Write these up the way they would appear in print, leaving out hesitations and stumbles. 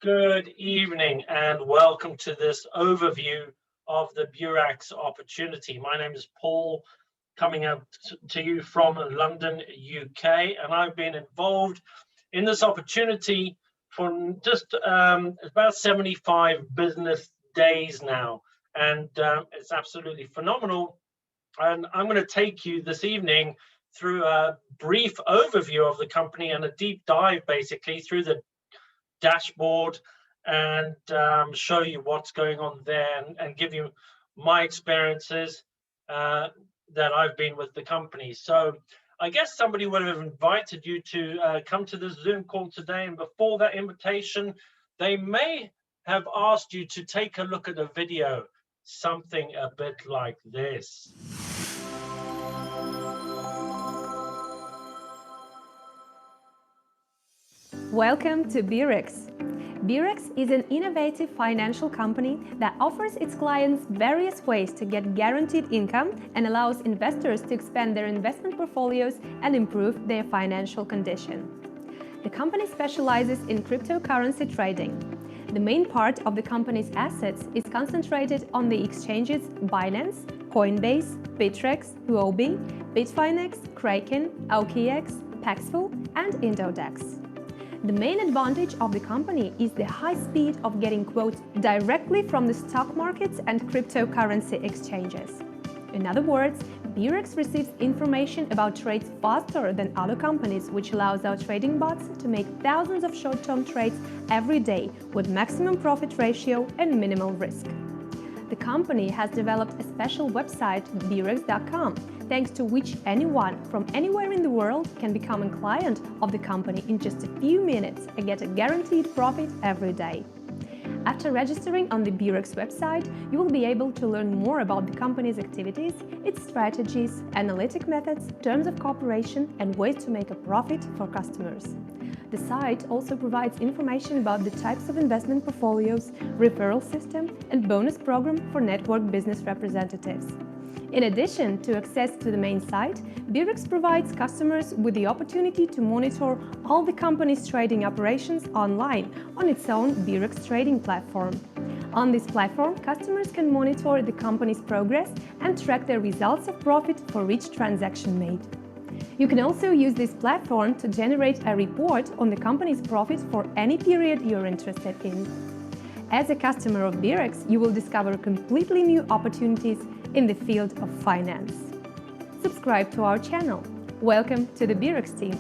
Good evening and welcome to this overview of the Beurax opportunity. My name is Paul, coming out to you from London, UK, and I've been involved in this opportunity for just about 75 business days now, and it's absolutely phenomenal. And I'm going to take you this evening through a brief overview of the company and a deep dive basically through the dashboard and show you what's going on there and give you my experiences that I've been with the company. So I guess somebody would have invited you to come to this Zoom call today, and before that invitation they may have asked you to take a look at a video, something a bit like this. Welcome to Beurax. Beurax is an innovative financial company that offers its clients various ways to get guaranteed income and allows investors to expand their investment portfolios and improve their financial condition. The company specializes in cryptocurrency trading. The main part of the company's assets is concentrated on the exchanges Binance, Coinbase, Beurax, Huobi, Bitfinex, Kraken, OKX, Paxful, and Indodex. The main advantage of the company is the high speed of getting quotes directly from the stock markets and cryptocurrency exchanges. In other words, Beurax receives information about trades faster than other companies, which allows our trading bots to make thousands of short-term trades every day with maximum profit ratio and minimal risk. The company has developed a special website, Beurax.com, thanks to which anyone from anywhere in the world can become a client of the company in just a few minutes and get a guaranteed profit every day. After registering on the Beurax website, you will be able to learn more about the company's activities, its strategies, analytic methods, terms of cooperation, and ways to make a profit for customers. The site also provides information about the types of investment portfolios, referral system, and bonus program for network business representatives. In addition to access to the main site, Beurax provides customers with the opportunity to monitor all the company's trading operations online on its own Beurax trading platform. On this platform, customers can monitor the company's progress and track their results of profit for each transaction made. You can also use this platform to generate a report on the company's profit for any period you're interested in. As a customer of Beurax, you will discover completely new opportunities in the field of finance. Subscribe to our channel. Welcome to the Beurax team.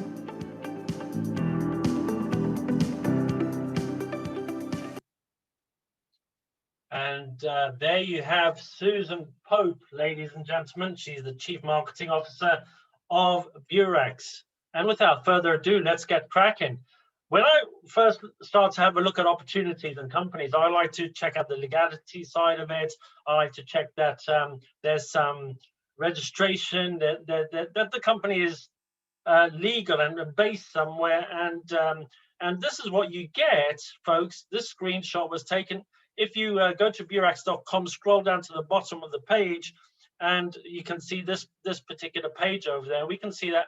And there you have Susan Pope, ladies and gentlemen. She's the Chief Marketing Officer of Beurax. And without further ado, let's get cracking. When I first start to have a look at opportunities and companies, I like to check out the legality side of it. I like to check that there's some registration, that the company is legal and based somewhere. And this is what you get, folks. This screenshot was taken. If you go to Beurax.com, scroll down to the bottom of the page, and you can see this particular page over there. We can see that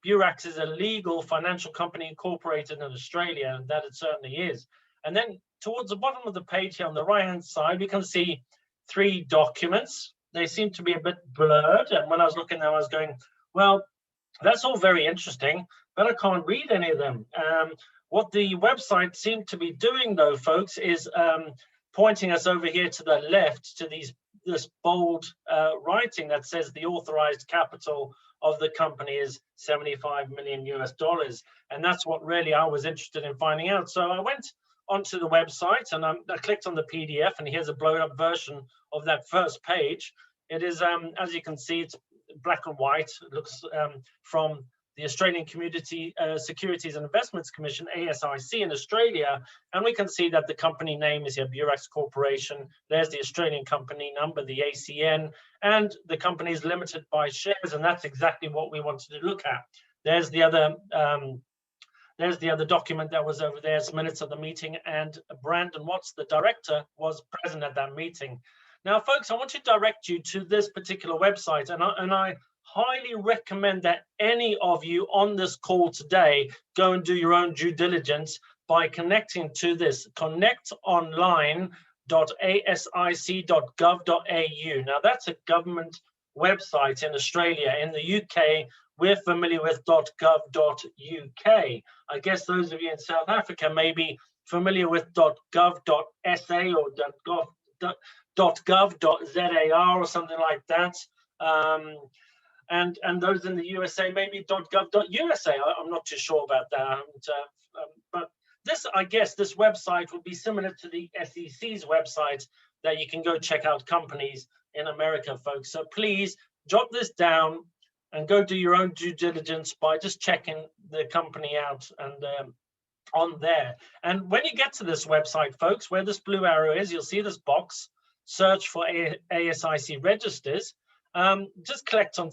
Beurax is a legal financial company incorporated in Australia, and that it certainly is. And then towards the bottom of the page here on the right-hand side, we can see 3 documents. They seem to be a bit blurred, and when I was looking at them, I was going, well, that's all very interesting, but I can't read any of them. What the website seemed to be doing, though, folks, is pointing us over here to the left to this bold writing that says the authorized capital of the company is $75 million US, and that's what really I was interested in finding out. So I went onto the website and I clicked on the PDF, and here's a blown up version of that first page. It is, as you can see, it's black and white. It looks from the Australian Community Securities and Investments Commission, ASIC, in Australia, and we can see that the company name is here, Beurax Corporation. There's the Australian company number, the ACN, and the company is limited by shares, and that's exactly what we wanted to look at. There's the other document that was over there, some minutes of the meeting, and Brandon Watts, the director, was present at that meeting. Now, folks, I want to direct you to this particular website, and I highly recommend that any of you on this call today go and do your own due diligence by connecting to this connectonline.asic.gov.au. Now, that's a government website in Australia. In the UK, we're familiar with .gov.uk. I guess those of you in South Africa may be familiar with .gov.sa or .gov.zar or something like that. And those in the USA maybe .gov.usa. I'm not too sure about that. But this, I guess, this website will be similar to the SEC's website that you can go check out companies in America, folks. So please jot this down and go do your own due diligence by just checking the company out and on there. And when you get to this website, folks, where this blue arrow is, you'll see this box, search for ASIC registers. Just click on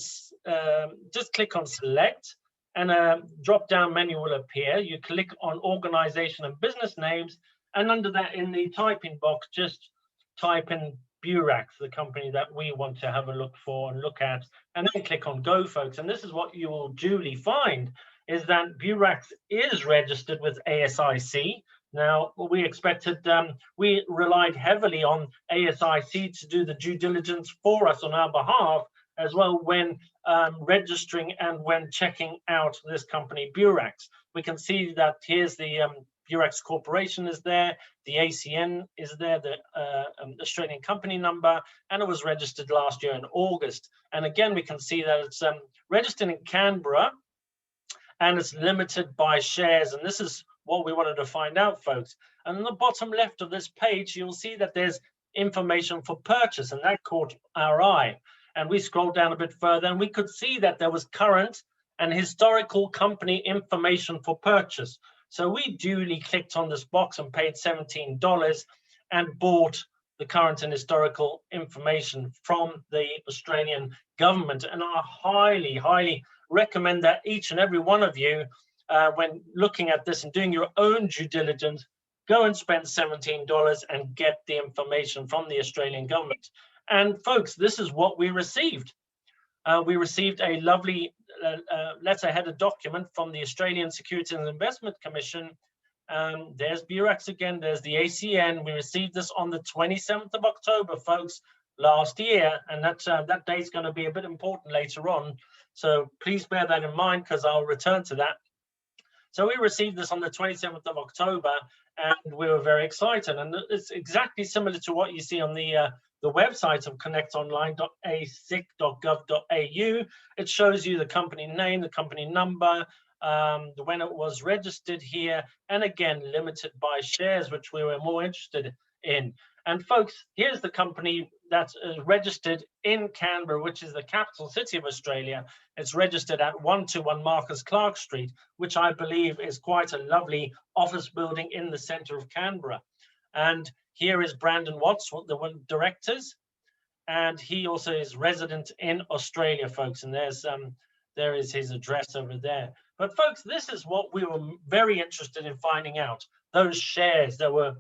select, and a drop-down menu will appear. You click on organization and business names, and under that, in the typing box, just type in Beurax, the company that we want to have a look for and look at, and then click on go, folks. And this is what you will duly find, is that Beurax is registered with ASIC. Now, we expected, we relied heavily on ASIC to do the due diligence for us on our behalf as well when registering and when checking out this company, Beurax. We can see that here's the Beurax Corporation is there, the ACN is there, the Australian company number, and it was registered last year in August. And again, we can see that it's registered in Canberra, and it's limited by shares. And this is what we wanted to find out, folks. And on the bottom left of this page, you'll see that there's information for purchase, and that caught our eye. And we scrolled down a bit further, and we could see that there was current and historical company information for purchase. So we duly clicked on this box and paid $17 and bought the current and historical information from the Australian government. And I highly, highly recommend that each and every one of you, when looking at this and doing your own due diligence, go and spend $17 and get the information from the Australian government. And folks, this is what we received. We received a lovely letterheaded document from the Australian Securities and Investment Commission. There's Beurax again, there's the ACN. We received this on the 27th of October, folks, last year, and that date's going to be a bit important later on. So please bear that in mind, because I'll return to that. So we received this on the 27th of October, and we were very excited. And it's exactly similar to what you see on the website of connectonline.asic.gov.au. It shows you the company name, the company number, when it was registered here, and again, limited by shares, which we were more interested in. And folks, here's the company that's registered in Canberra, which is the capital city of Australia. It's registered at 121 Marcus Clark Street, which I believe is quite a lovely office building in the center of Canberra. And here is Brandon Watts, the one directors, and he also is resident in Australia, folks. And there is his address over there. But folks, this is what we were very interested in finding out. Those shares that were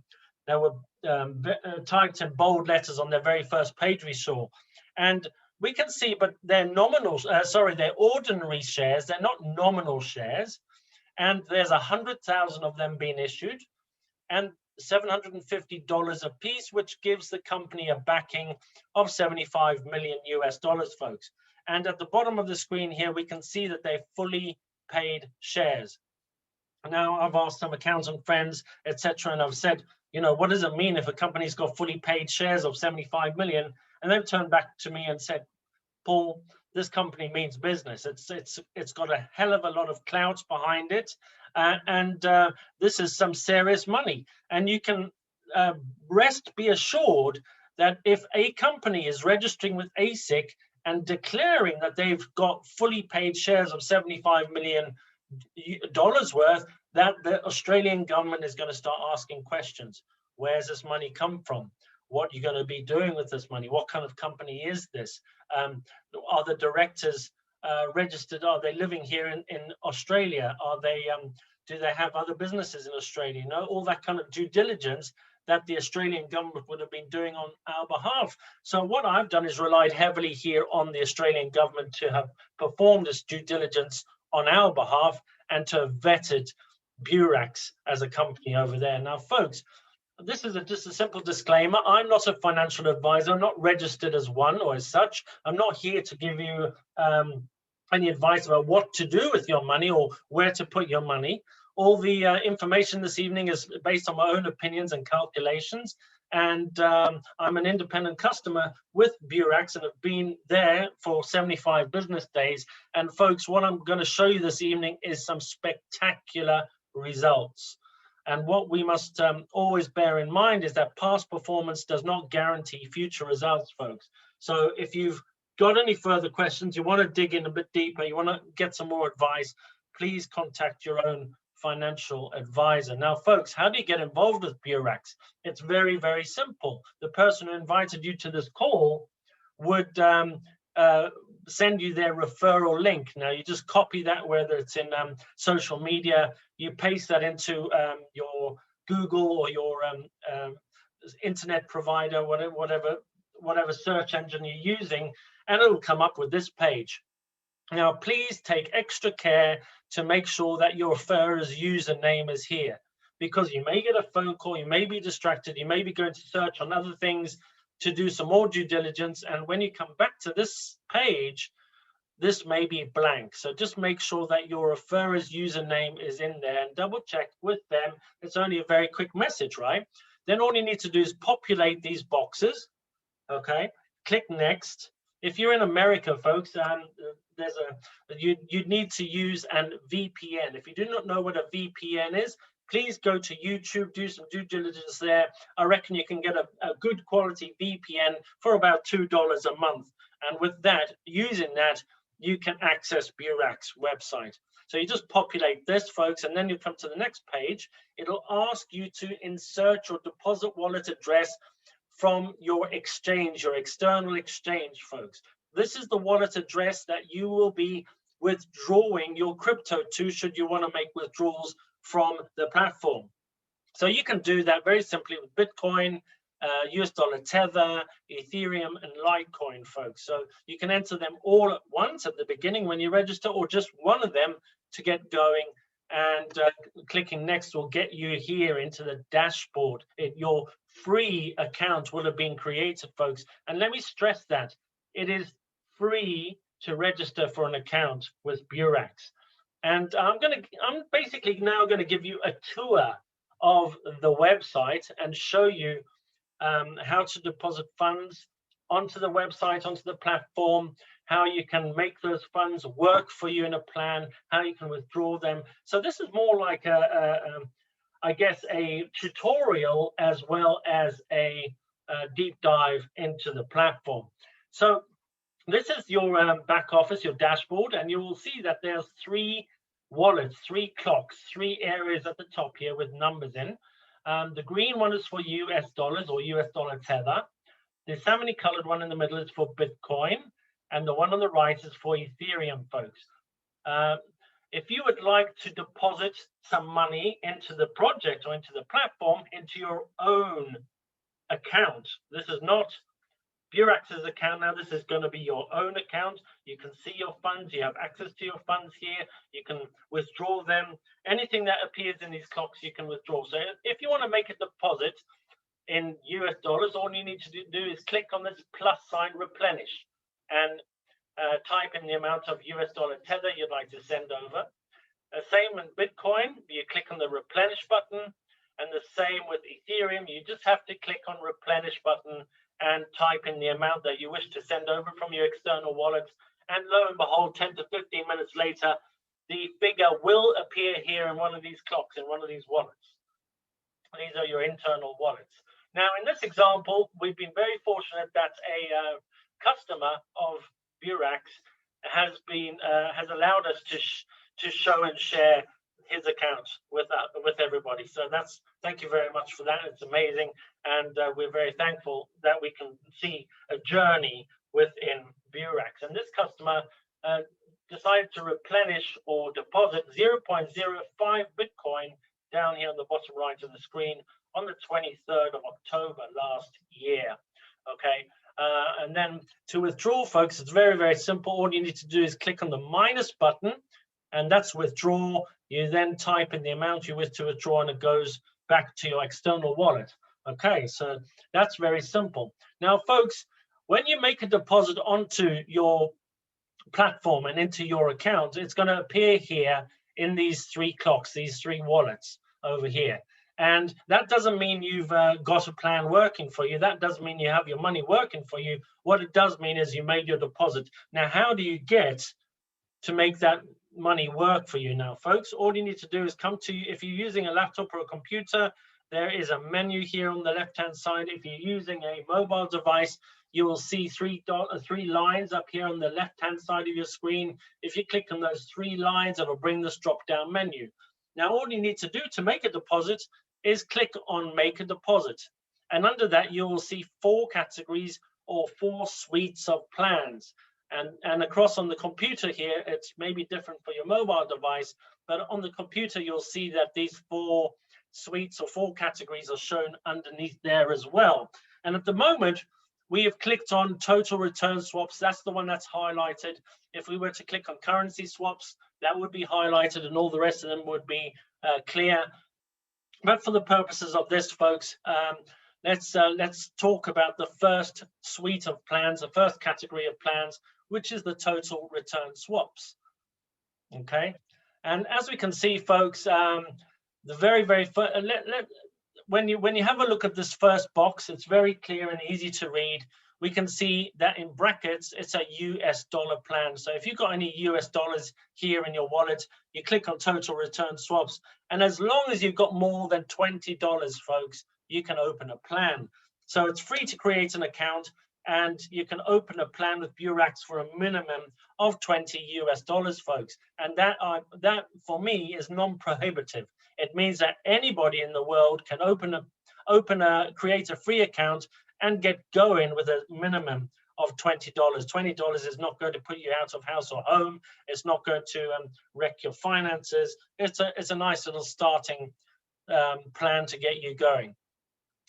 typed in bold letters on their very first page we saw, and we can see, but they're nominal. They're ordinary shares. They're not nominal shares, and there's 100,000 of them being issued, and $750 a piece, which gives the company a backing of 75 million US dollars, folks. And at the bottom of the screen here, we can see that they're fully paid shares. Now, I've asked some accountant friends, etc., and I've said, you know, what does it mean if a company's got fully paid shares of 75 million? And they've turned back to me and said, Paul, this company means business. It's got a hell of a lot of clout behind it, and this is some serious money. And you can be assured that if a company is registering with ASIC and declaring that they've got fully paid shares of $75 million worth, that the Australian government is going to start asking questions. Where's this money come from? What are you going to be doing with this money? What kind of company is this? Are the directors registered? Are they living here in Australia? Are they do they have other businesses in Australia? You know, all that kind of due diligence that the Australian government would have been doing on our behalf. So what I've done is relied heavily here on the Australian government to have performed this due diligence on our behalf and to have vetted Beurax as a company over there. Now, folks, this is just a simple disclaimer. I'm not a financial advisor. I'm not registered as one or as such. I'm not here to give you any advice about what to do with your money or where to put your money. All the information this evening is based on my own opinions and calculations. And I'm an independent customer with Beurax and have been there for 75 business days. And folks, what I'm going to show you this evening is some spectacular results. And what we must always bear in mind is that past performance does not guarantee future results, folks. So if you've got any further questions, you want to dig in a bit deeper, you want to get some more advice, please contact your own financial advisor. Now, folks, how do you get involved with Beurax? It's very, very simple. The person who invited you to this call would send you their referral link. Now, you just copy that, whether it's in social media, you paste that into your Google or your internet provider, whatever search engine you're using, and it'll come up with this page. Now, please take extra care to make sure that your referrer's username is here, because you may get a phone call, you may be distracted, you may be going to search on other things to do some more due diligence, and when you come back to this page, this may be blank. So just make sure that your referrer's username is in there and double check with them. It's only a very quick message, right? Then all you need to do is populate these boxes, okay? Click next. If you're in America, folks, you need to use an VPN. If you do not know what a VPN is, please go to YouTube, do some due diligence there. I reckon you can get a good quality VPN for about $2 a month. And with that, using that, you can access Beurax website. So you just populate this, folks, and then you come to the next page. It'll ask you to insert your deposit wallet address from your exchange, your external exchange, folks. This is the wallet address that you will be withdrawing your crypto to should you want to make withdrawals from the platform. So you can do that very simply with Bitcoin, US dollar Tether, Ethereum, and Litecoin, folks. So you can enter them all at once at the beginning when you register, or just one of them to get going. And clicking next will get you here into the dashboard. Your free account will have been created, folks. And let me stress that it is free to register for an account with Beurax. And I'm basically now going to give you a tour of the website and show you how to deposit funds onto the website, onto the platform, how you can make those funds work for you in a plan, how you can withdraw them. So this is more like I guess a tutorial as well as a deep dive into the platform. So this is your back office, your dashboard, and you will see that there's 3 wallets, 3 clocks, 3 areas at the top here with numbers in. The green one is for US dollars or US dollar Tether. The salmon colored one in the middle is for Bitcoin, and the one on the right is for Ethereum, folks. If you would like to deposit some money into the project or into the platform, into your own account, this is not Beurax's account now, this is going to be your own account. You can see your funds, you have access to your funds here, you can withdraw them. Anything that appears in these clocks, you can withdraw. So if you want to make a deposit in US dollars, all you need to do is click on this plus sign, replenish, and type in the amount of US dollar Tether you'd like to send over. Same with Bitcoin, you click on the replenish button, and the same with Ethereum, you just have to click on replenish button and type in the amount that you wish to send over from your external wallets. And lo and behold, 10 to 15 minutes later, the figure will appear here in one of these clocks, in one of these wallets. These are your internal wallets. Now, in this example, we've been very fortunate that a customer of Beurax has allowed us to show and share his account with everybody. So thank you very much for that. It's amazing, and we're very thankful that we can see a journey within Beurax. And this customer decided to replenish or deposit 0.05 Bitcoin down here on the bottom right of the screen on the 23rd of October last year. Okay, and then to withdraw, folks, it's very, very simple. All you need to do is click on the minus button, and that's withdraw. You then type in the amount you wish to withdraw and it goes back to your external wallet. Okay, so that's very simple. Now, folks, when you make a deposit onto your platform and into your account, it's going to appear here in these three clocks, these three wallets over here. And that doesn't mean you've got a plan working for you. That doesn't mean you have your money working for you. What it does mean is you made your deposit. Now, how do you get to make that money work for you now, folks? All you need to do is come to, if you're using a laptop or a computer, there is a menu here on the left-hand side. If you're using a mobile device, you will see three lines up here on the left-hand side of your screen. If you click on those three lines, it'll bring this drop-down menu. Now, all you need to do to make a deposit is click on Make a Deposit. And under that, you will see 4 categories or 4 suites of plans. And across on the computer here, it's maybe different for your mobile device, but on the computer, you'll see that these 4 suites or 4 categories are shown underneath there as well. And at the moment, we have clicked on total return swaps. That's the one that's highlighted. If we were to click on currency swaps, that would be highlighted and all the rest of them would be clear. But for the purposes of this, folks, let's talk about the first suite of plans, the first category of plans, which is the total return swaps. Okay, and as we can see, folks, the very first, when you have a look at this first box, it's very clear and easy to read. We can see that in brackets, it's a US dollar plan. So if you've got any US dollars here in your wallet, you click on total return swaps. And as long as you've got more than $20, folks, you can open a plan. So it's free to create an account, and you can open a plan with Beurax for a minimum of $20 US, folks. And that for me is non-prohibitive. It means that anybody in the world can create a free account and get going with a minimum of $20. $20 is not going to put you out of house or home. It's not going to wreck your finances. It's a nice little starting plan to get you going.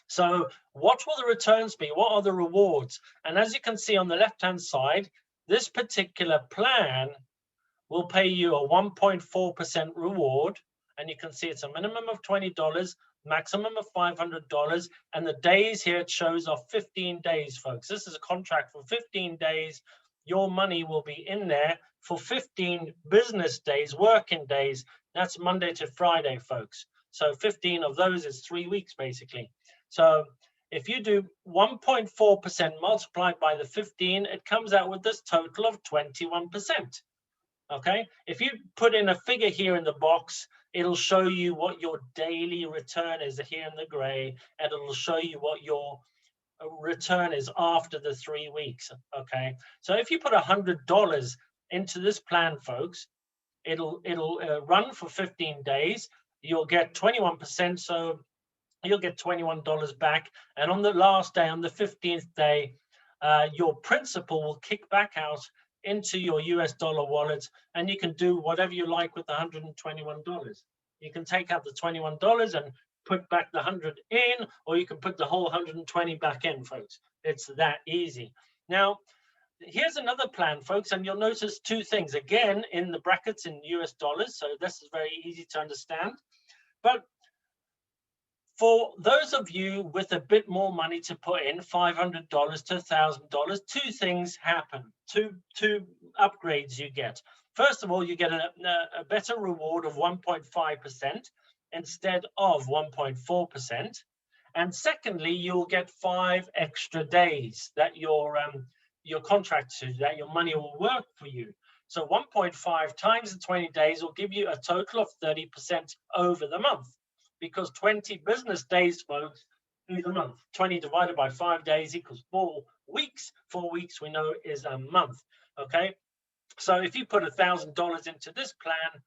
So what will the returns be? What are the rewards? And as you can see on the left-hand side, this particular plan will pay you a 1.4% reward. And you can see it's a minimum of $20, maximum of $500. And the days here it shows are 15 days, folks. This is a contract for 15 days. Your money will be in there for 15 business days, working days. That's Monday to Friday, folks. So 15 of those is 3 weeks, basically. So if you do 1.4% multiplied by the 15, it comes out with this total of 21%. Okay, if you put in a figure here in the box, it'll show you what your daily return is here in the gray, and it'll show you what your return is after the 3 weeks. Okay, so if you put $100 into this plan, folks, it'll run for 15 days. You'll get 21%, so you'll get $21 back. And on the last day, on the 15th day, your principal will kick back out into your US dollar wallet, and you can do whatever you like with the $121. You can take out the $21 and put back the 100 in, or you can put the whole 120 back in, folks. It's that easy. Now, here's another plan, folks, and you'll notice 2 things again in the brackets in US dollars. So this is very easy to understand. But for those of you with a bit more money to put in, $500 to $1,000, 2 things happen, two upgrades you get. First of all, you get a better reward of 1.5% instead of 1.4%. And secondly, you'll get 5 extra days that your contract, that your money will work for you. So 1.5 times the 20 days will give you a total of 30% over the month. Because 20 business days, folks, is a month. 20 divided by 5 days equals 4 weeks. 4 weeks we know is a month. Okay, so if you put $1,000 into this plan,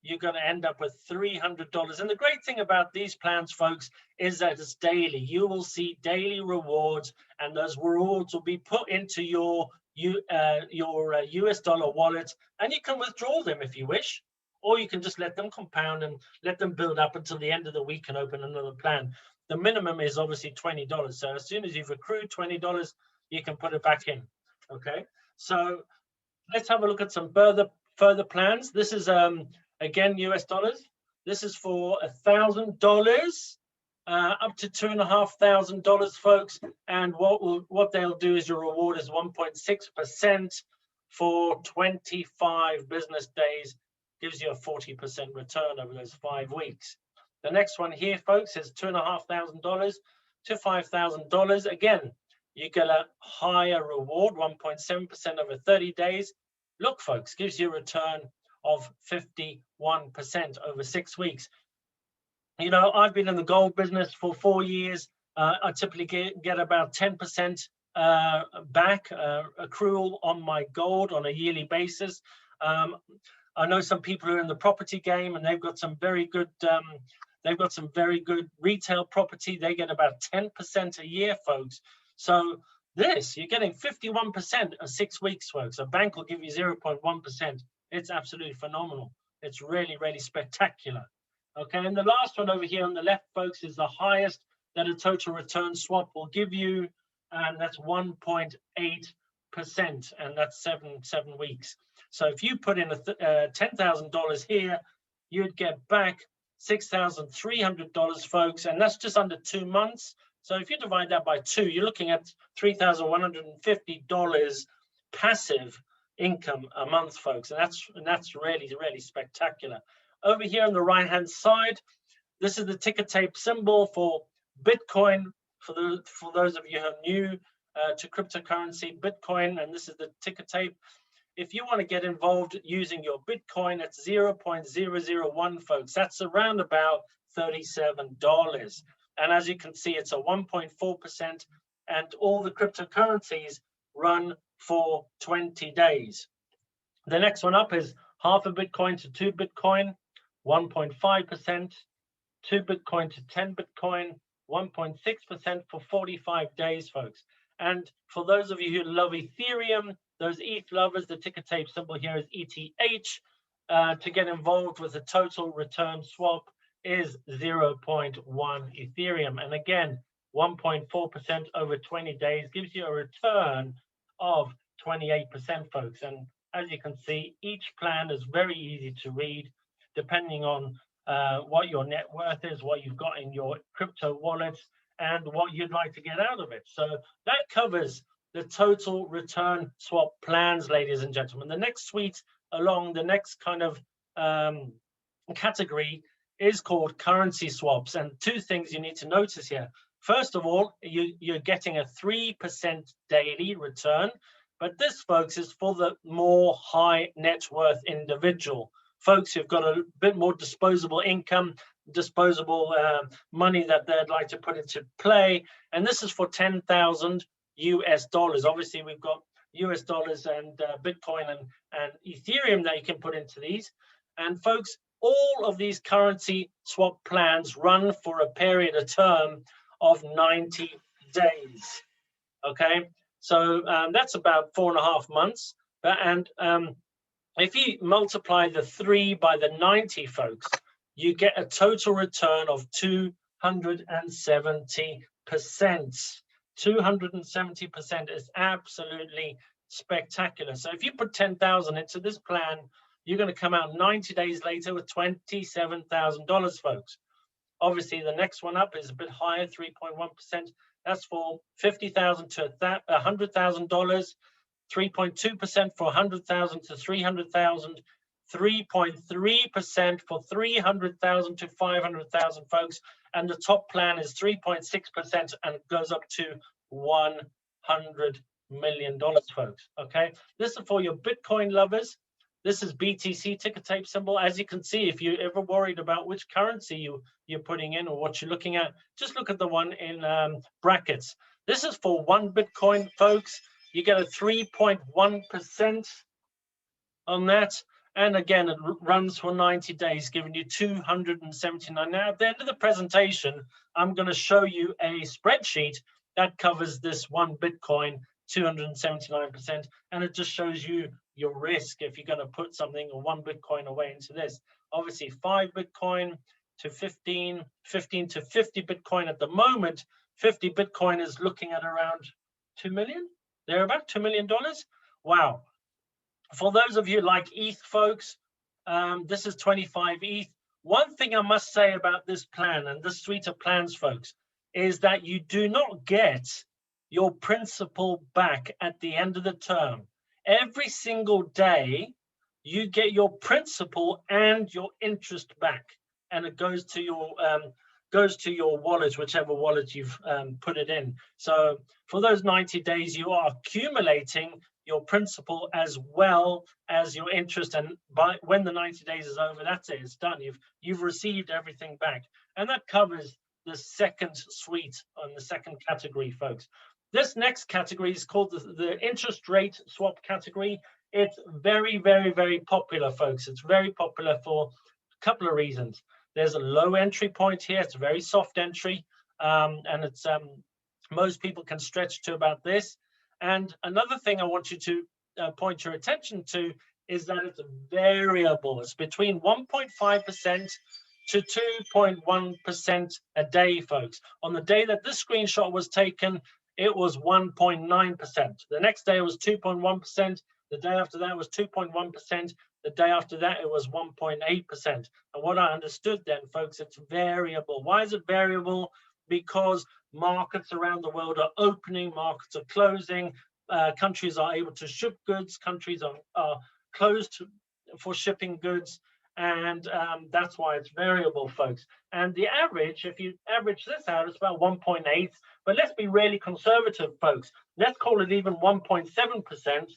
you're going to end up with $300. And the great thing about these plans, folks, is that it's daily. You will see daily rewards, and those rewards will be put into your US dollar wallet, and you can withdraw them if you wish. Or you can just let them compound and let them build up until the end of the week and open another plan. The minimum is obviously $20. So as soon as you've accrued $20, you can put it back in. Okay, so let's have a look at some further plans. This is a again, US dollars. This is for $1,000 up to $2,500, folks. And what they'll do is your reward is 1.6% for 25 business days, gives you a 40% return over those 5 weeks. The next one here, folks, is $2,500 to $5,000. Again, you get a higher reward, 1.7% over 30 days. Look, folks, gives you a return of 51% over 6 weeks. You know, I've been in the gold business for 4 years. I typically get about 10% back accrual on my gold on a yearly basis. I know some people who are in the property game, and they've got some very good retail property. They get about 10% a year, folks. So this, you're getting 51% of 6 weeks, folks. A bank will give you 0.1%. It's absolutely phenomenal. It's really, really spectacular. Okay, and the last one over here on the left, folks, is the highest that a total return swap will give you, and that's 1.8%, and that's seven weeks. So if you put in $10,000 here, you'd get back $6,300, folks, and that's just under 2 months. So if you divide that by 2, you're looking at $3,150 passive income a month, folks, and that's really, really spectacular. Over here on the right-hand side, this is the ticker tape symbol for Bitcoin. For those of you who are new to cryptocurrency, Bitcoin, and this is the ticker tape. If you want to get involved using your Bitcoin, it's 0.001, folks. That's around about $37. And as you can see, it's a 1.4%, and all the cryptocurrencies run for 20 days. The next one up is half a Bitcoin to 2 Bitcoin, 1.5%, 2 Bitcoin to 10 Bitcoin, 1.6% for 45 days, folks. And for those of you who love Ethereum, those ETH lovers, the ticker tape symbol here is ETH. To get involved with the total return swap is 0.1 Ethereum. And again, 1.4% over 20 days gives you a return of 28%, folks. And as you can see, each plan is very easy to read, depending on what your net worth is, what you've got in your crypto wallets, and what you'd like to get out of it. So that covers the total return swap plans, ladies and gentlemen. The next suite along the next kind of category is called currency swaps. And 2 things you need to notice here. First of all, you're getting a 3% daily return, but this, folks, is for the more high net worth individual. Folks who've got a bit more disposable income, disposable money that they'd like to put into play. And this is for 10,000 US dollars. Obviously, we've got US dollars and Bitcoin and Ethereum that you can put into these. And folks, all of these currency swap plans run for a period of term of 90 days. Okay, so that's about 4.5 months. If you multiply the 3 by the 90, folks, you get a total return of 270%. 270% is absolutely spectacular. So if you put 10,000 into this plan, you're going to come out 90 days later with $27,000, folks. Obviously, the next one up is a bit higher, 3.1%. That's for $50,000 to $100,000. 3.2% for 100,000 to 300,000, 3.3% for 300,000 to 500,000, folks. And the top plan is 3.6% and it goes up to $100 million, folks. Okay, this is for your Bitcoin lovers. This is BTC ticker tape symbol. As you can see, if you're ever worried about which currency you're putting in or what you're looking at, just look at the one in brackets. This is for 1 Bitcoin, folks. You get a 3.1% on that. And again, it runs for 90 days, giving you 279. Now, at the end of the presentation, I'm going to show you a spreadsheet that covers this 1 Bitcoin, 279%. And it just shows you your risk if you're going to put something or 1 Bitcoin away into this. Obviously, 5 Bitcoin to 15, 15 to 50 Bitcoin at the moment. 50 Bitcoin is looking at around 2 million. They're about $2 million. Wow. For those of you like ETH, folks, This is 25 ETH. One thing I must say about this plan and this suite of plans, folks, is that you do not get your principal back at the end of the term. Every single day, you get your principal and your interest back, and it goes to your wallet, whichever wallet you've put it in. So for those 90 days, you are accumulating your principal as well as your interest, and when the 90 days is over, that's it, it's done. You've received everything back, and that covers the second suite on the second category, folks. This next category is called the interest rate swap category. It's very, very, very popular, folks. It's very popular for a couple of reasons. There's a low entry point here. It's a very soft entry, and it's most people can stretch to about this. And another thing I want you to point your attention to is that it's variable. It's between 1.5% to 2.1% a day, folks. On the day that this screenshot was taken, it was 1.9%. The next day it was 2.1%. The day after that was 2.1%. The day after that it was 1.8%. And what I understood then, folks, it's variable. Why is it variable? Because markets around the world are opening, markets are closing, countries are able to ship goods, countries are closed for shipping goods, and that's why it's variable, folks. And the average, if you average this out, it's about 1.8, but let's be really conservative, folks. Let's call it even 1.7%.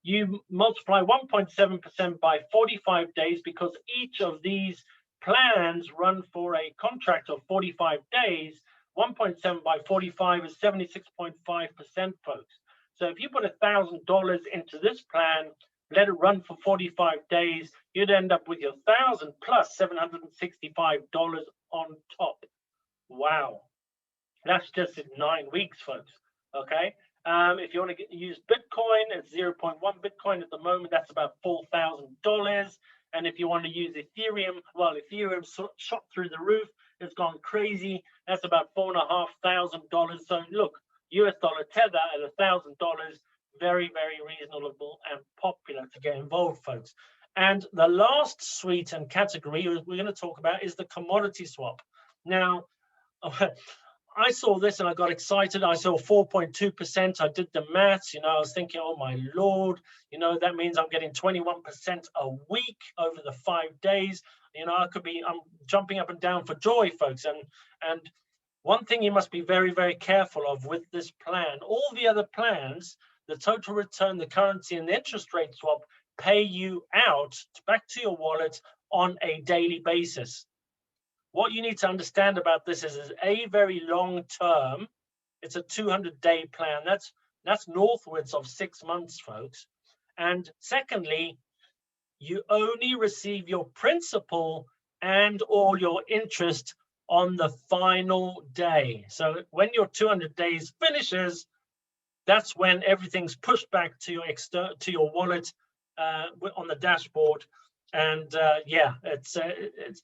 You multiply 1.7% by 45 days, because each of these plans run for a contract of 45 days. 1.7 by 45 is 76.5%, folks. So if you put $1,000 into this plan, let it run for 45 days, you'd end up with your $1,000 plus $765 on top. Wow. That's just in 9 weeks, folks. Okay. If you want to use Bitcoin, it's 0.1 Bitcoin at the moment. That's about $4,000. And if you want to use Ethereum, well, Ethereum shot through the roof. It's gone crazy. That's about $4,500. So look, US dollar tether at $1,000, very, very reasonable and popular to get involved, folks. And the last suite and category we're going to talk about is the commodity swap. Now, I saw this and I got excited. I saw 4.2%. I did the maths. I was thinking, oh my Lord, that means I'm getting 21% a week over the 5 days. I'm jumping up and down for joy, folks. And one thing you must be very, very careful of with this plan, all the other plans, the total return, the currency, and the interest rate swap pay you out back to your wallet on a daily basis. What you need to understand about this is a very long term. It's a 200-day plan. That's northwards of 6 months, folks. And secondly, you only receive your principal and all your interest on the final day. So when your 200 days finishes, that's when everything's pushed back to your wallet on the dashboard. And yeah, it's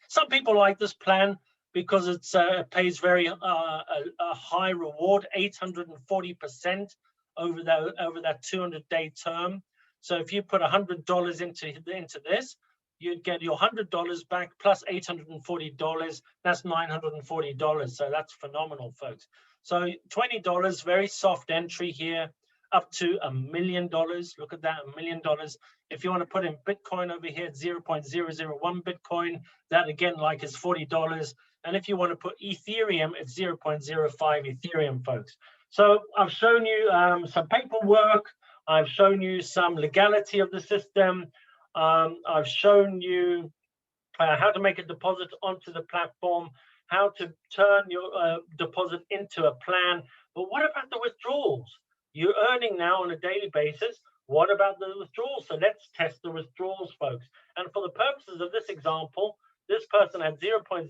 some people like this plan because it pays very a high reward, 840% over that 200-day term. So if you put $100 into this, you'd get your $100 back plus $840. That's $940. So that's phenomenal, folks. So $20, very soft entry here, up to $1 million. Look at that, $1 million. If you want to put in Bitcoin over here, 0.001 Bitcoin, that again, like is $40. And if you want to put Ethereum, it's 0.05 Ethereum, folks. So I've shown you some paperwork. I've shown you some legality of the system. I've shown you how to make a deposit onto the platform, how to turn your deposit into a plan. But what about the withdrawals? You're earning now on a daily basis. What about the withdrawals? So let's test the withdrawals, folks. And for the purposes of this example, this person had 0.06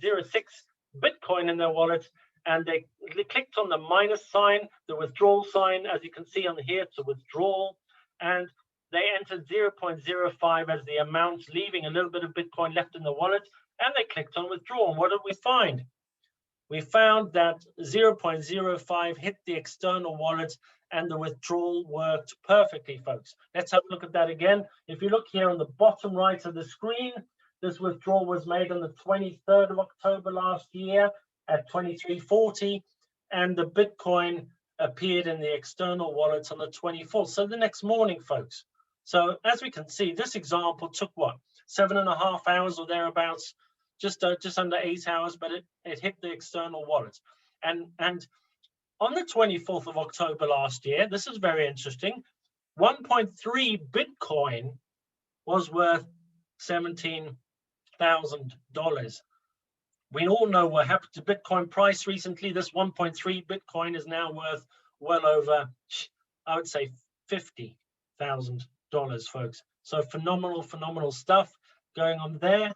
Bitcoin in their wallet, and they clicked on the minus sign, the withdrawal sign. As you can see on here, it's a withdrawal. And they entered 0.05 as the amount, leaving a little bit of Bitcoin left in the wallet, and they clicked on withdraw. And what did we find? We found that 0.05 hit the external wallet and the withdrawal worked perfectly, folks. Let's have a look at that again. If you look here on the bottom right of the screen, this withdrawal was made on the 23rd of October last year at 23.40, and the Bitcoin appeared in the external wallet on the 24th. So the next morning, folks. So as we can see, this example took what, 7.5 hours or thereabouts, just under 8 hours, but it hit the external wallet. And on the 24th of October last year, this is very interesting, 1.3 Bitcoin was worth $17,000. We all know what happened to Bitcoin price recently. This 1.3 Bitcoin is now worth well over, I would say, $50,000, folks. So phenomenal stuff going on there.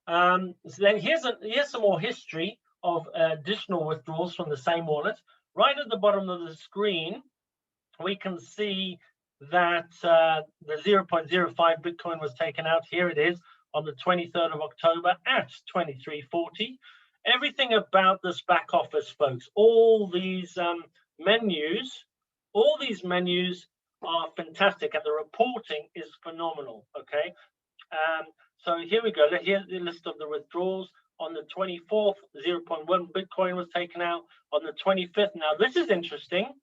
So then here's some more history of additional withdrawals from the same wallet. Right at the bottom of the screen, we can see that the 0.05 Bitcoin was taken out. Here it is on the 23rd of October at 23.40. Everything about this back office, folks, all these menus are fantastic, and the reporting is phenomenal. Okay, so here we go. Here's the list of the withdrawals. On the 24th, 0.1 Bitcoin was taken out. On the 25th, now this is interesting,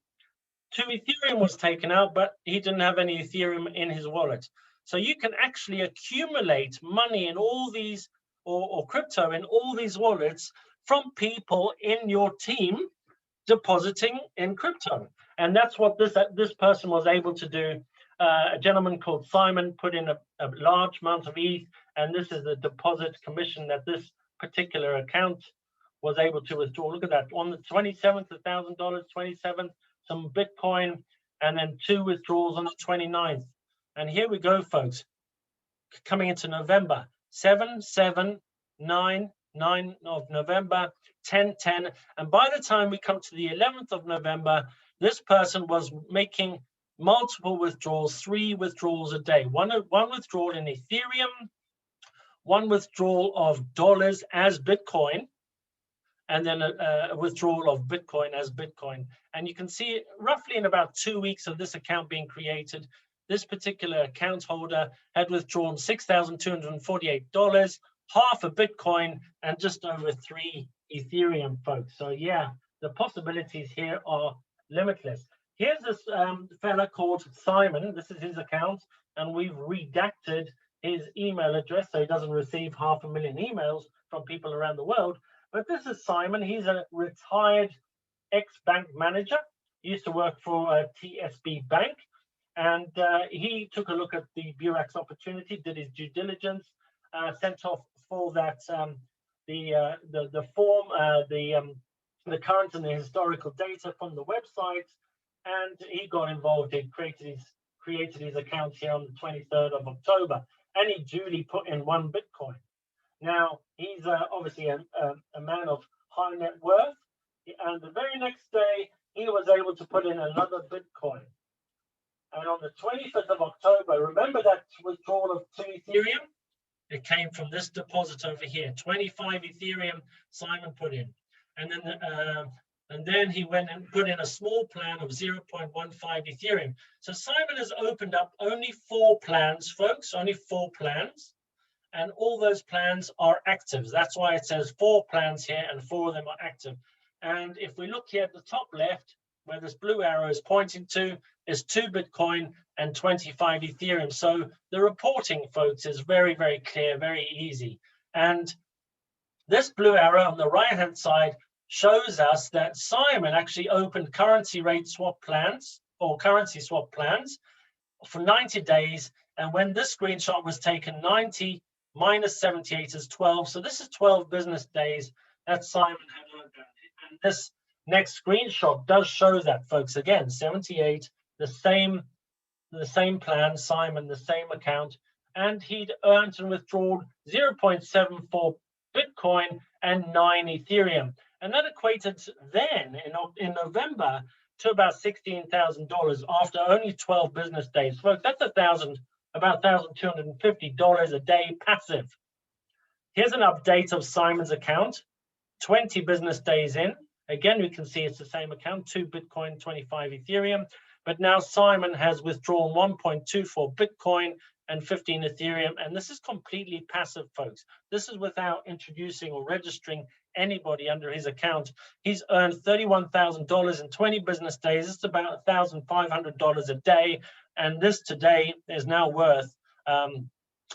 2 Ethereum was taken out, but he didn't have any Ethereum in his wallet. So you can actually accumulate money in all these, or crypto in all these wallets from people in your team depositing in crypto. And that's what this person was able to do. A gentleman called Simon put in a large amount of ETH, and this is the deposit commission that this particular account was able to withdraw. Look at that. On the 27th, $1,000, 27th, some Bitcoin, and then 2 withdrawals on the 29th. And here we go, folks. Coming into November, 7/7/9/9 of November, 10/10. And by the time we come to the 11th of November, this person was making multiple withdrawals, 3 withdrawals a day. One withdrawal in Ethereum, 1 withdrawal of dollars as Bitcoin, and then a withdrawal of Bitcoin as Bitcoin. And you can see roughly in about 2 weeks of this account being created, this particular account holder had withdrawn $6,248, half a Bitcoin, and just over 3 Ethereum, folks. So yeah, the possibilities here are limitless. Here's this fella called Simon. This is his account, and we've redacted his email address so he doesn't receive 500,000 emails from people around the world. But this is Simon. He's a retired ex-bank manager. He used to work for TSB Bank, and he took a look at the Beurax opportunity, did his due diligence, sent off for that the form, the current and the historical data from the website, and he got involved. He created his account here on the 23rd of October, and he duly put in 1 Bitcoin. Now, he's obviously a man of high net worth, and the very next day, he was able to put in another Bitcoin. And on the 25th of October, remember that withdrawal of 2 Ethereum? It came from this deposit over here, 25 Ethereum Simon put in. And then he went and put in a small plan of 0.15 Ethereum. So Simon has opened up only 4 plans, folks, only 4 plans. And all those plans are active. That's why it says 4 plans here, and 4 of them are active. And if we look here at the top left, where this blue arrow is pointing to, is 2 Bitcoin and 25 Ethereum. So the reporting, folks, is very, very clear, very easy. And this blue arrow on the right-hand side shows us that Simon actually opened currency rate swap plans, or currency swap plans, for 90 days. And when this screenshot was taken, 90 minus 78 is 12. So this is 12 business days that Simon had opened. And this next screenshot does show that, folks. Again, 78, the same plan, Simon, the same account, and he'd earned and withdrawn 0.74 Bitcoin and 9 Ethereum. And that equated then in November to about $16,000 after only 12 business days. Folks, that's about $1,250 a day passive. Here's an update of Simon's account, 20 business days in. Again, we can see it's the same account, 2 Bitcoin, 25 Ethereum. But now Simon has withdrawn 1.24 Bitcoin and 15 Ethereum, and this is completely passive, folks. This is without introducing or registering anybody under his account. He's earned $31,000 in 20 business days. It's about $1,500 a day, and this today is now worth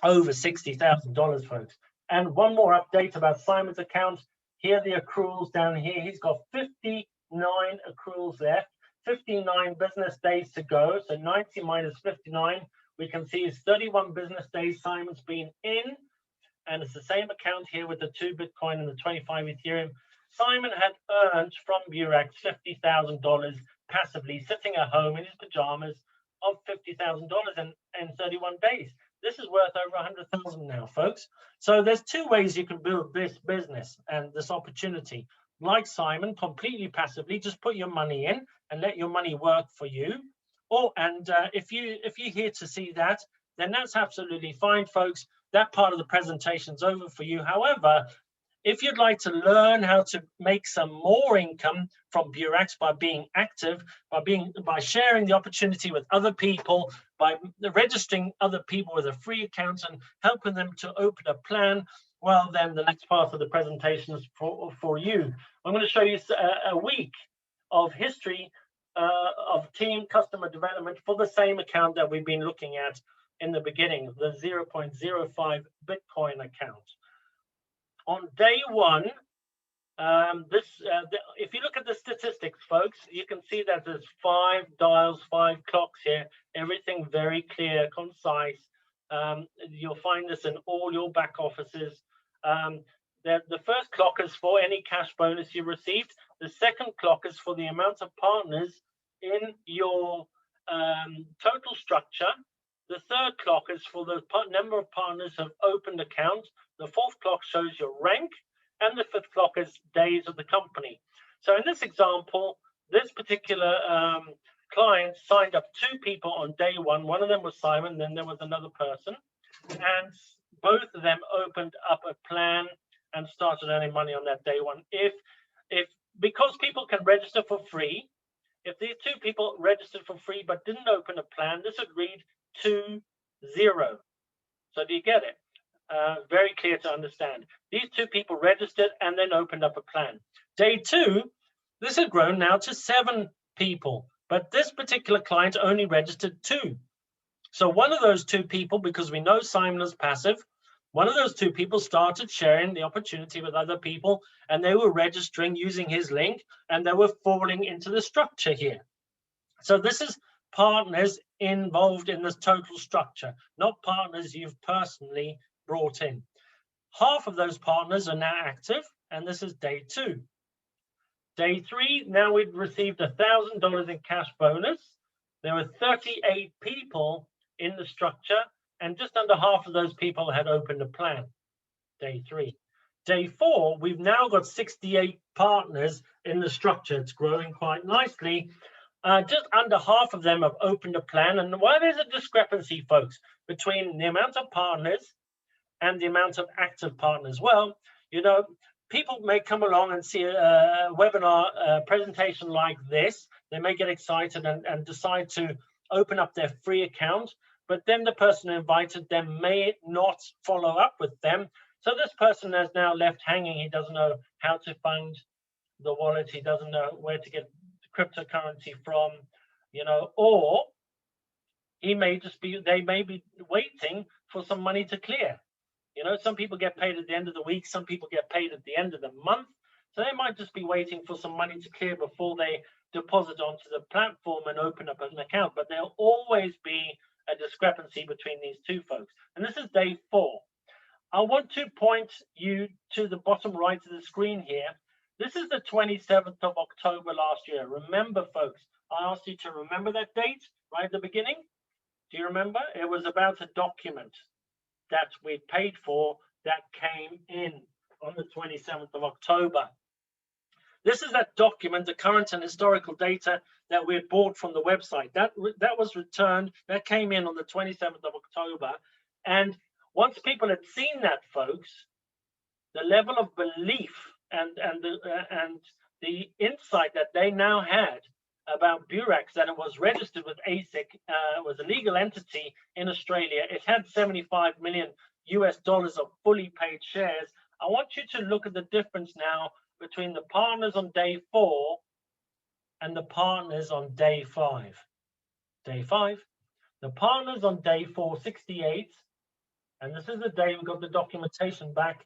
over $60,000, folks. And one more update about Simon's account. Here are the accruals down here. He's got 59 accruals left, 59 business days to go. So 90 minus 59, we can see is 31 business days Simon's been in. And it's the same account here with the 2 Bitcoin and the 25 Ethereum. Simon had earned from Beurax $50,000 passively, sitting at home in his pajamas, of $50,000 in 31 days. This is worth over 100,000 now, folks. So there's 2 ways you can build this business and this opportunity. Like Simon, completely passively, just put your money in and let your money work for you. If you're here to see that, then that's absolutely fine, folks. That part of the presentation is over for you. However, if you'd like to learn how to make some more income from Beurax by being active, by sharing the opportunity with other people, by registering other people with a free account and helping them to open a plan, well, then the next part of the presentation is for you. I'm going to show you a week of history of team customer development for the same account that we've been looking at in the beginning, the 0.05 Bitcoin account. On day 1, if you look at the statistics, folks, you can see that there's 5 dials, 5 clocks here, everything very clear, concise. You'll find this in all your back offices. The first clock is for any cash bonus you received. The second clock is for the amount of partners in your total structure. The third clock is for the number of partners who have opened accounts. The fourth clock shows your rank, and the fifth clock is days of the company. So in this example, this particular client signed up 2 people on day 1. One of them was Simon, then there was another person, and both of them opened up a plan and started earning money on that day 1. Because people can register for free, if these 2 people registered for free but didn't open a plan, this would read 2-0. So do you get it? Very clear to understand. These 2 people registered and then opened up a plan. Day 2, this had grown now to 7 people, but this particular client only registered 2. So one of those 2 people, because we know Simon is passive, one of those 2 people started sharing the opportunity with other people, and they were registering using his link, and they were falling into the structure here. So this is partners involved in this total structure, not partners you've personally brought in. Half of those partners are now active, and this is day 2. Day 3, now we've received $1,000 in cash bonus. There were 38 people in the structure, and just under half of those people had opened a plan. Day 3. Day 4, we've now got 68 partners in the structure. It's growing quite nicely. Just under half of them have opened a plan. And why there's a discrepancy, folks, between the amount of partners and the amount of active partners? Well, you know, people may come along and see a webinar presentation like this. They may get excited and decide to open up their free account, but then the person who invited them may not follow up with them. So this person is now left hanging. He doesn't know how to fund the wallet. He doesn't know where to get cryptocurrency from, you know, or they may be waiting for some money to clear. You know, some people get paid at the end of the week, some people get paid at the end of the month. So they might just be waiting for some money to clear before they deposit onto the platform and open up an account. But there'll always be a discrepancy between these 2 folks. And this is day 4. I want to point you to the bottom right of the screen here. This is the 27th of October last year. Remember, folks, I asked you to remember that date right at the beginning. Do you remember? It was about a document that we paid for that came in on the 27th of October. This is that document, the current and historical data that we had bought from the website. That was returned, that came in on the 27th of October. And once people had seen that, folks, the level of belief and the insight that they now had about Beurax that it was registered with ASIC, was a legal entity in Australia. It had 75 million US dollars of fully paid shares. I want you to look at the difference now between the partners on day 4 and the partners on day 5. Day 5, the partners on day 4, 68, and this is the day we got the documentation back.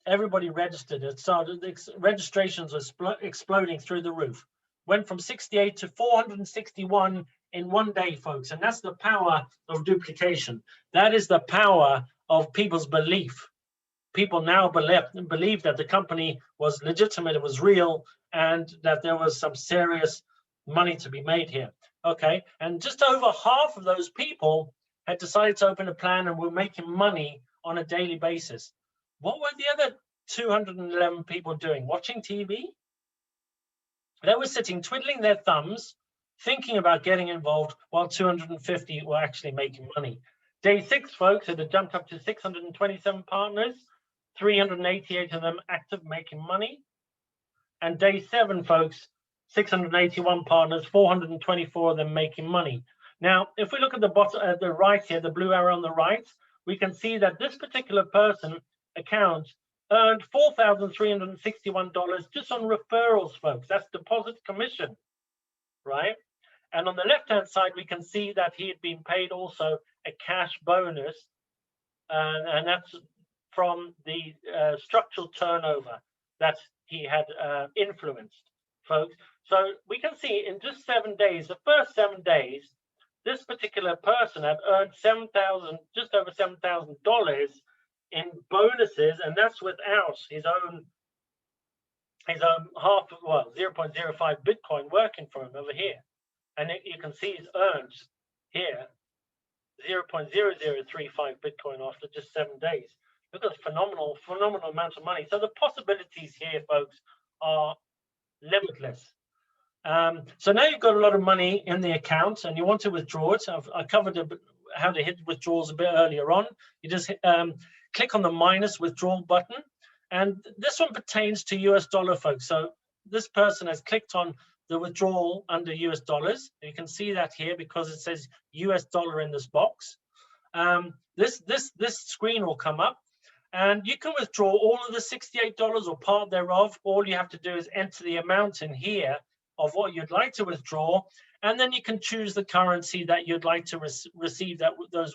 Everybody registered. It started, registrations were exploding through the roof. Went from 68 to 461 in one day, folks. And that's the power of duplication. That is the power of people's belief. People now believe that the company was legitimate, it was real, and that there was some serious money to be made here. Okay, and just over half of those people had decided to open a plan and were making money on a daily basis. What were the other 211 people doing? Watching TV? They were sitting, twiddling their thumbs, thinking about getting involved, while 250 were actually making money. Day 6, folks, it had jumped up to 627 partners, 388 of them active, making money. And day 7, folks, 681 partners, 424 of them making money. Now, if we look at the bottom, the right here, the blue arrow on the right, we can see that this particular person account earned $4,361 just on referrals, folks. That's deposit commission, right? And on the left-hand side, we can see that he had been paid also a cash bonus, and that's from the structural turnover that he had influenced, folks. So we can see in just 7 days, the first 7 days, this particular person had earned just over $7,000 in bonuses, and that's without his own half, well, 0.05 Bitcoin working for him over here. And you can see he's earned here 0.0035 Bitcoin after just 7 days. Look at the phenomenal amount of money. So the possibilities here, folks, are limitless. So now you've got a lot of money in the account and you want to withdraw it. I covered how to hit withdrawals a bit earlier on. You just click on the minus withdrawal button. And this one pertains to US dollar, folks. So this person has clicked on the withdrawal under US dollars. You can see that here because it says US dollar in this box. This screen will come up. And you can withdraw all of the $68 or part thereof. All you have to do is enter the amount in here of what you'd like to withdraw, and then you can choose the currency that you'd like to receive those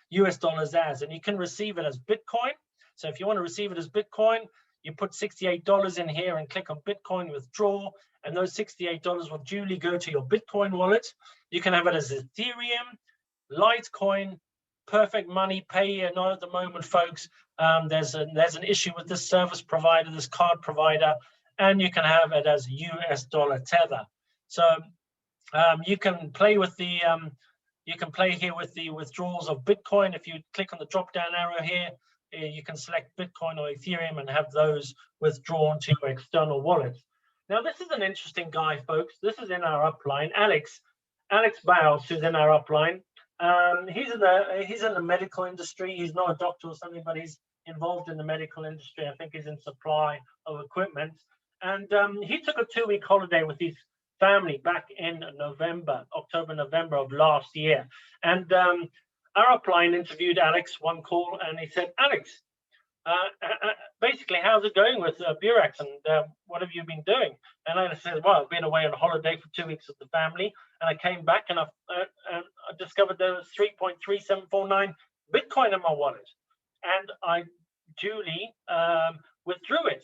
US dollars as, and you can receive it as Bitcoin. So if you want to receive it as Bitcoin, you put $68 in here and click on Bitcoin withdraw, and those $68 will duly go to your Bitcoin wallet. You can have it as Ethereum, Litecoin, Perfect Money, Pay. Not at the moment, folks. There's an issue with this service provider, this card provider, and you can have it as US dollar tether. So you can play with the here with the withdrawals of Bitcoin. If you click on the drop down arrow here, you can select Bitcoin or Ethereum and have those withdrawn to your external wallets. Now this is an interesting guy, folks. This is in our upline, Alex Bowles, who's in our upline. He's in the medical industry. He's not a doctor or something, but he's involved in the medical industry. I think he's in supply of equipment. And he took a 2-week holiday with his family back in October, November of last year. And our upline interviewed Alex one call, and he said, Alex, basically, how's it going with Beurax, and what have you been doing? And I said, well, I've been away on holiday for 2 weeks with the family, and I came back and I discovered there was 3.3749 Bitcoin in my wallet, and I duly withdrew it.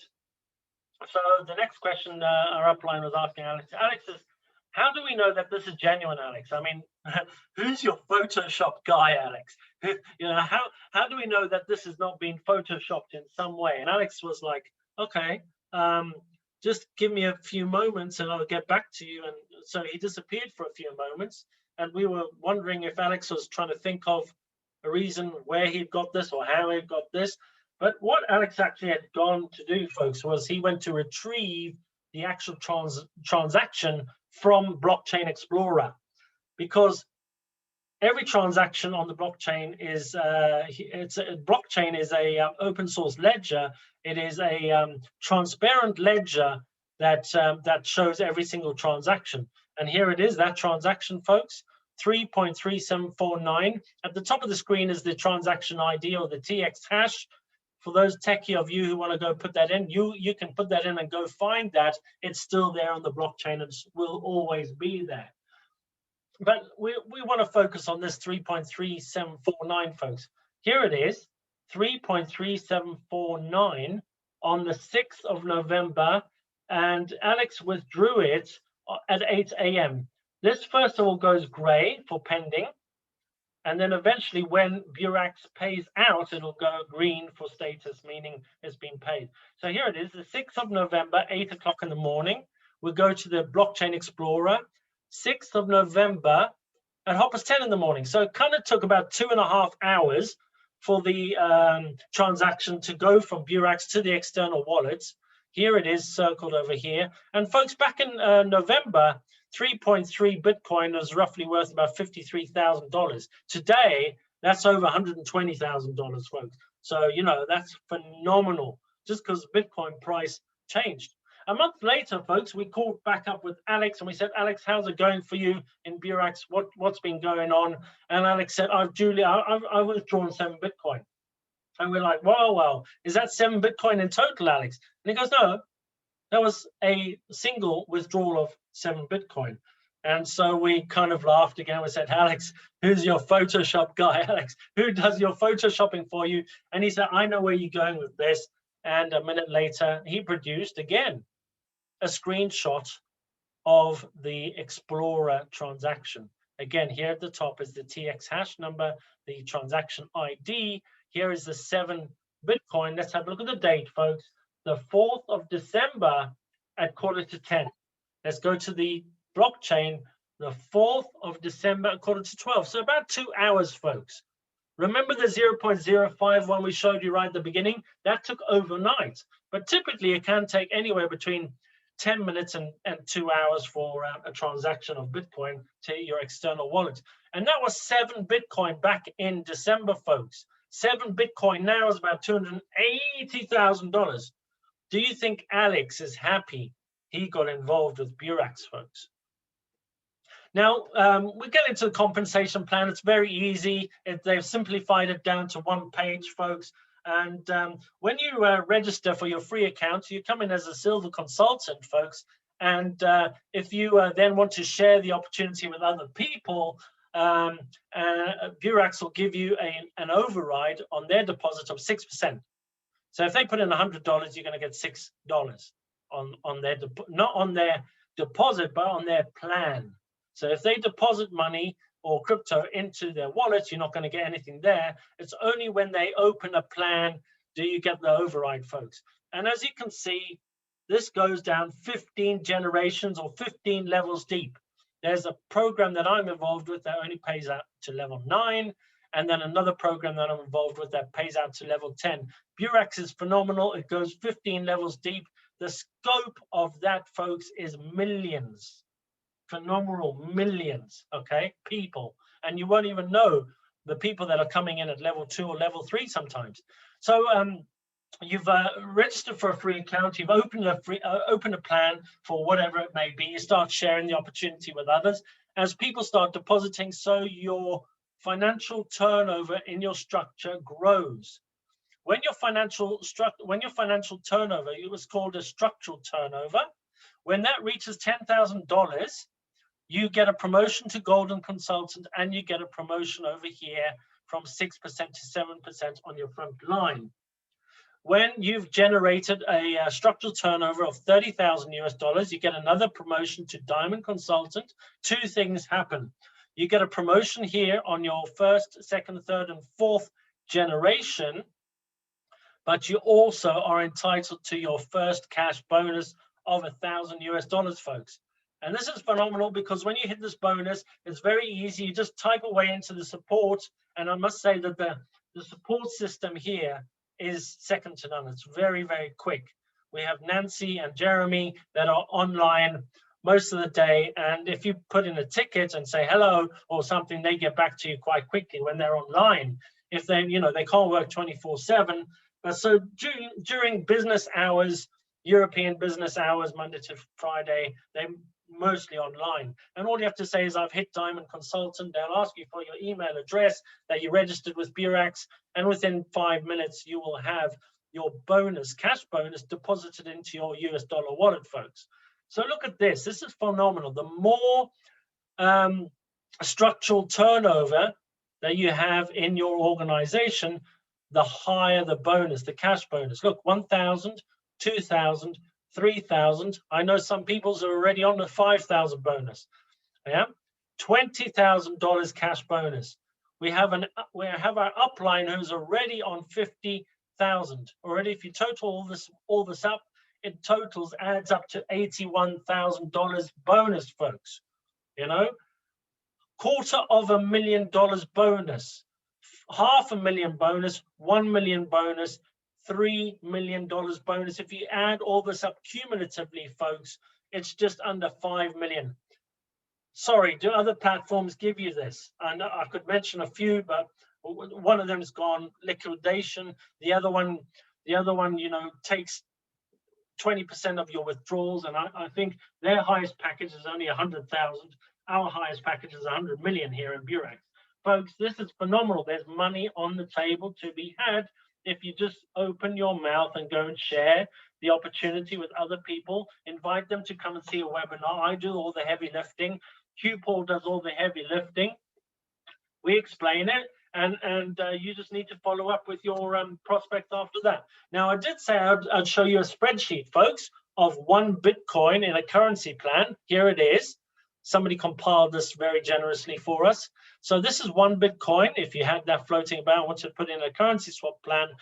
So the next question our upline was asking Alex is, how do we know that this is genuine, Alex? I mean, who's your Photoshop guy, Alex? You know, how do we know that this is not being Photoshopped in some way? And Alex was like, okay, just give me a few moments and I'll get back to you. And so he disappeared for a few moments, and we were wondering if Alex was trying to think of a reason where he got this or how he got this. But what Alex actually had gone to do, folks, was he went to retrieve the actual transaction from Blockchain Explorer, because every transaction on the blockchain is blockchain is a open source ledger. It is a transparent ledger that that shows every single transaction. And here it is, that transaction, folks, 3.3749. At the top of the screen is the transaction ID, or the TX hash. For those techie of you who want to go put that in, you can put that in and go find that. It's still there on the blockchain and will always be there. But we want to focus on this 3.3749, folks. Here it is, 3.3749 on the 6th of November, and Alex withdrew it at 8 a.m. This first of all goes gray for pending, and then eventually when Beurax pays out, it'll go green for status, meaning it's been paid. So here it is, the 6th of November, 8 o'clock in the morning. We'll go to the Blockchain Explorer, 6th of November at 10:30 in the morning. So it kind of took about 2.5 hours for the transaction to go from Beurax to the external wallets. Here it is circled over here. And folks, back in November, 3.3 Bitcoin was roughly worth about $53,000. Today, that's over $120,000, folks. So, you know, that's phenomenal just because Bitcoin price changed. A month later, folks, we called back up with Alex and we said, Alex, how's it going for you in Beurax? What's been going on? And Alex said, I've withdrawn 7 Bitcoin. And we're like, well, is that 7 Bitcoin in total, Alex? And he goes, no, that was a single withdrawal of 7 Bitcoin. And so we kind of laughed again. We said, Alex, who's your Photoshop guy? Alex, who does your Photoshopping for you? And he said, I know where you're going with this. And a minute later, he produced again a screenshot of the Explorer transaction. Again, here at the top is the TX hash number, the transaction ID. Here is the 7 Bitcoin. Let's have a look at the date, folks. The 4th of December at 9:45. Let's go to the blockchain, the 4th of December at 11:45. So about 2 hours, folks. Remember the 0.051 we showed you right at the beginning? That took overnight. But typically, it can take anywhere between 10 minutes and 2 hours for a transaction of Bitcoin to your external wallet. And that was 7 Bitcoin back in December, folks. 7 Bitcoin now is about $280,000. Do you think Alex is happy he got involved with Beurax, folks? Now, we get into the compensation plan. It's very easy. They've simplified it down to 1 page, folks. And when you register for your free account, you come in as a silver consultant, folks. And if you then want to share the opportunity with other people, Beurax will give you an override on their deposit of 6%. So if they put in $100, you're going to get $6 on their not on their deposit, but on their plan. So if they deposit money or crypto into their wallet, you're not going to get anything there. It's only when they open a plan do you get the override, folks. And as you can see, this goes down 15 generations or 15 levels deep. There's a program that I'm involved with that only pays out to level 9, and then another program that I'm involved with that pays out to level 10. Beurax is phenomenal. It goes 15 levels deep. The scope of that, folks, is millions. Phenomenal millions, okay, people. And you won't even know the people that are coming in at level 2 or level 3 sometimes. So you've registered for a free account, you've opened a plan for whatever it may be, you start sharing the opportunity with others. As people start depositing, so your financial turnover in your structure grows. When your financial turnover, it was called a structural turnover, when that reaches $10,000, you get a promotion to Golden Consultant, and you get a promotion over here from 6% to 7% on your front line. When you've generated a structural turnover of $30,000 US, you get another promotion to Diamond Consultant. 2 things happen. You get a promotion here on your 1st, 2nd, 3rd, and 4th generation, but you also are entitled to your first cash bonus of $1,000 US, folks. And this is phenomenal because when you hit this bonus, it's very easy. You just type away into the support. And I must say that the support system here is second to none. It's very, very quick. We have Nancy and Jeremy that are online most of the day. And if you put in a ticket and say hello or something, they get back to you quite quickly when they're online. If they, they can't work 24/7. But so during business hours, European business hours, Monday to Friday. They're mostly online. And all you have to say is, I've hit Diamond Consultant. They'll ask you for your email address, that you registered with Beurax, and within 5 minutes, you will have your bonus, cash bonus, deposited into your US dollar wallet, folks. So look at this. This is phenomenal. The more structural turnover that you have in your organization, the higher the bonus, the cash bonus. Look, 1,000, 2,000, 3,000. I know some people's are already on the 5,000 bonus. Yeah, $20,000 cash bonus. We have our upline who's already on 50,000 already. If you total all this up, it totals adds up to $81,000 bonus, folks. You know, $250,000 bonus, $500,000 bonus, $1 million bonus, $3 million bonus. If you add all this up cumulatively, folks, it's just under 5 million. Sorry, do other platforms give you this? I know I could mention a few, but one of them has gone liquidation. The other one, you know, takes 20% of your withdrawals, and I think their highest package is only 100,000. Our highest package is 100 million here in Beurax. Folks, this is phenomenal. There's money on the table to be had if you just open your mouth and go and share the opportunity with other people. Invite them to come and see a webinar. I do all the heavy lifting. Q-Paul does all the heavy lifting. We explain it, and you just need to follow up with your prospect after that. Now, I did say I'd show you a spreadsheet, folks, of 1 Bitcoin in a currency plan. Here it is. Somebody compiled this very generously for us. So this is 1 Bitcoin. If you had that floating about, want to put in a currency swap plan,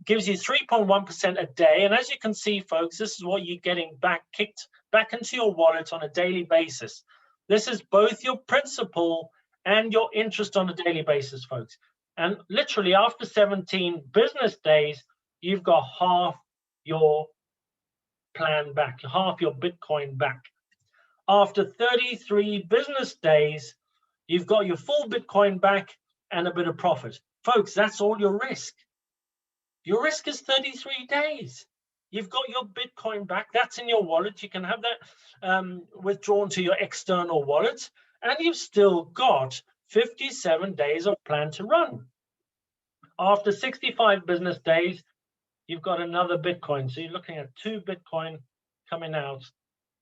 gives you 3.1% a day. And as you can see, folks, this is what you're getting kicked back into your wallet on a daily basis. This is both your principal and your interest on a daily basis, folks. And literally after 17 business days, you've got half your plan back, half your Bitcoin back. After 33 business days, you've got your full Bitcoin back and a bit of profit. Folks, that's all your risk. Your risk is 33 days. You've got your Bitcoin back. That's in your wallet. You can have that withdrawn to your external wallet, and you've still got 57 days of plan to run. After 65 business days, you've got another Bitcoin. So you're looking at 2 Bitcoin coming out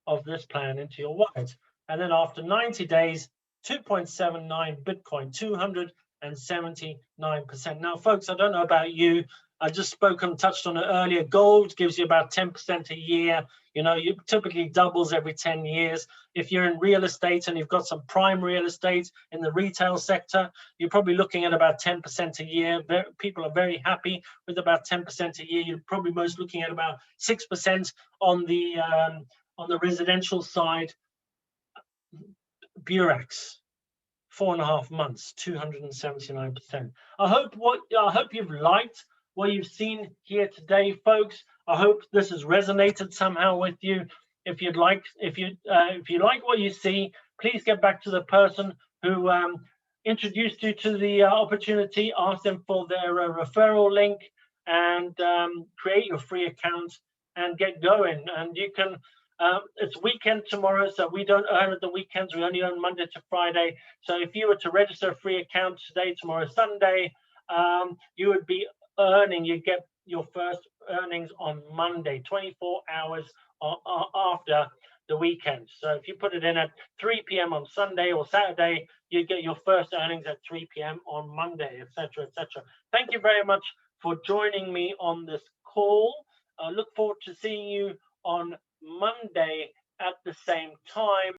of this plan into your wallet. And then after 90 days, 2.79 Bitcoin, 279%. Now, folks, I don't know about you. I just touched on it earlier. Gold gives you about 10% a year. You know, you typically doubles every 10 years. If you're in real estate and you've got some prime real estate in the retail sector, you're probably looking at about 10% a year. People are very happy with about 10% a year. You're probably most looking at about 6% on the residential side. Beurax, 4.5 months, 279%. I hope you've liked what you've seen here today, folks. I hope this has resonated somehow with you. If you like what you see, please get back to the person who introduced you to the opportunity. Ask them for their referral link, and create your free account and get going. And you can. It's weekend tomorrow, so we don't earn at the weekends. We only earn Monday to Friday. So if you were to register a free account today, tomorrow, Sunday, you would be earning. You get your first earnings on Monday, 24 hours after the weekend. So if you put it in at 3 p.m. on Sunday or Saturday, you get your first earnings at 3 p.m. on Monday, etc., etc. Thank you very much for joining me on this call. I look forward to seeing you on Monday at the same time.